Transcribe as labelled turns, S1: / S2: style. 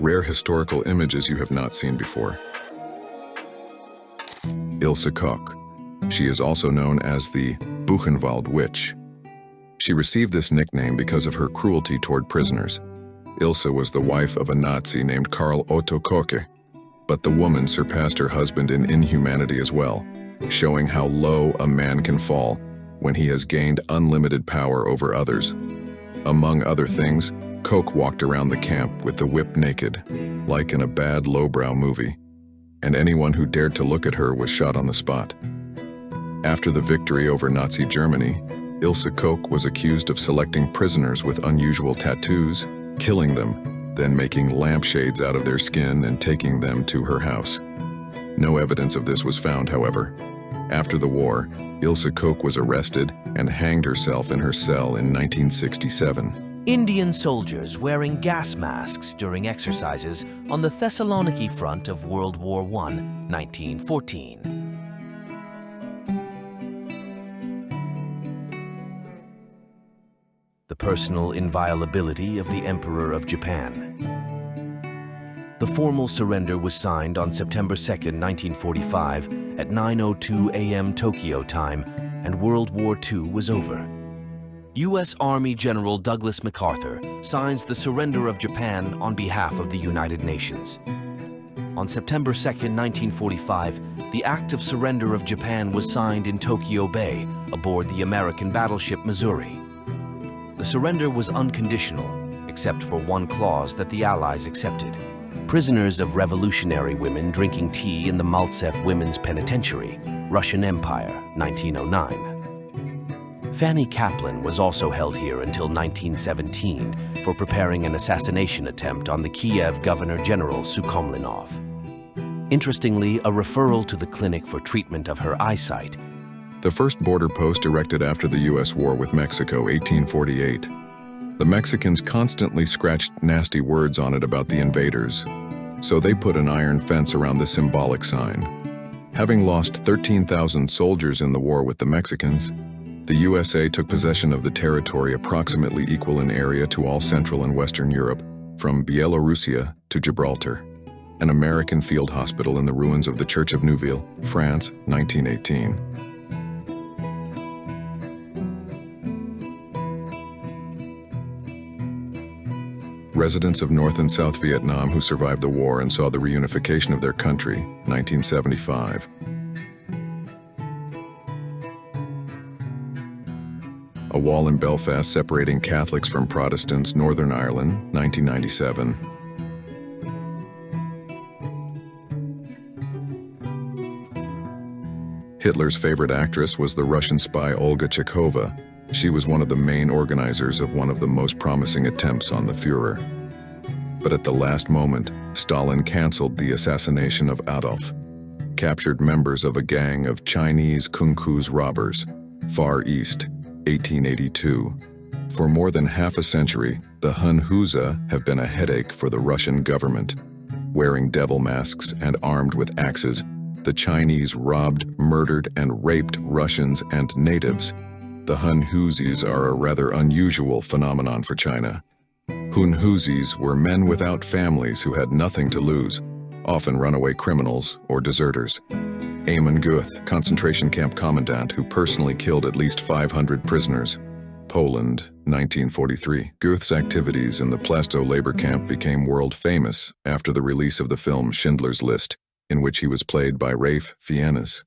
S1: Rare historical images you have not seen before. Ilse Koch. She is also known as the Buchenwald Witch. She received this nickname because of her cruelty toward prisoners. Ilse was the wife of a Nazi named Karl Otto Koche, but the woman surpassed her husband in inhumanity as well, showing how low a man can fall when he has gained unlimited power over others. Among other things, Koch walked around the camp with the whip naked, like in a bad lowbrow movie, and anyone who dared to look at her was shot on the spot. After the victory over Nazi Germany, Ilse Koch was accused of selecting prisoners with unusual tattoos, killing them, then making lampshades out of their skin and taking them to her house. No evidence of this was found, however. After the war, Ilse Koch was arrested and hanged herself in her cell in 1967.
S2: Indian soldiers wearing gas masks during exercises on the Thessaloniki front of World War I, 1914. The personal inviolability of the Emperor of Japan. The formal surrender was signed on September 2, 1945 at 9:02 a.m. Tokyo time, and World War II was over. U.S. Army General Douglas MacArthur signs the surrender of Japan on behalf of the United Nations. On September 2, 1945, the Act of Surrender of Japan was signed in Tokyo Bay aboard the American battleship Missouri. The surrender was unconditional, except for one clause that the Allies accepted. Prisoners of revolutionary women drinking tea in the Maltsev Women's Penitentiary, Russian Empire, 1909. Fanny Kaplan was also held here until 1917 for preparing an assassination attempt on the Kiev Governor-General Sukhomlinov. Interestingly, a referral to the clinic for treatment of her eyesight.
S1: The first border post erected after the U.S. war with Mexico, 1848. The Mexicans constantly scratched nasty words on it about the invaders, so they put an iron fence around the symbolic sign. Having lost 13,000 soldiers in the war with the Mexicans, the USA took possession of the territory approximately equal in area to all Central and Western Europe, from Bielorussia to Gibraltar. An American field hospital in the ruins of the Church of Neuville, France, 1918. Residents of North and South Vietnam who survived the war and saw the reunification of their country, 1975. A wall in Belfast separating Catholics from Protestants, Northern Ireland, 1997. Hitler's favorite actress was the Russian spy Olga Chekova. She was one of the main organizers of one of the most promising attempts on the Führer. But at the last moment, Stalin canceled the assassination of Adolf, captured members of a gang of Chinese Kung Fu's robbers, Far East, 1882. For more than half a century, the Hun Huza have been a headache for the Russian government. Wearing devil masks and armed with axes, the Chinese robbed, murdered, and raped Russians and natives. The Hun Huzis are a rather unusual phenomenon for China. Hun Huzis were men without families who had nothing to lose, often runaway criminals or deserters. Amon Guth, concentration camp commandant who personally killed at least 500 prisoners. Poland, 1943. Guth's activities in the Plasto labor camp became world famous after the release of the film Schindler's List, in which he was played by Ralph Fiennes.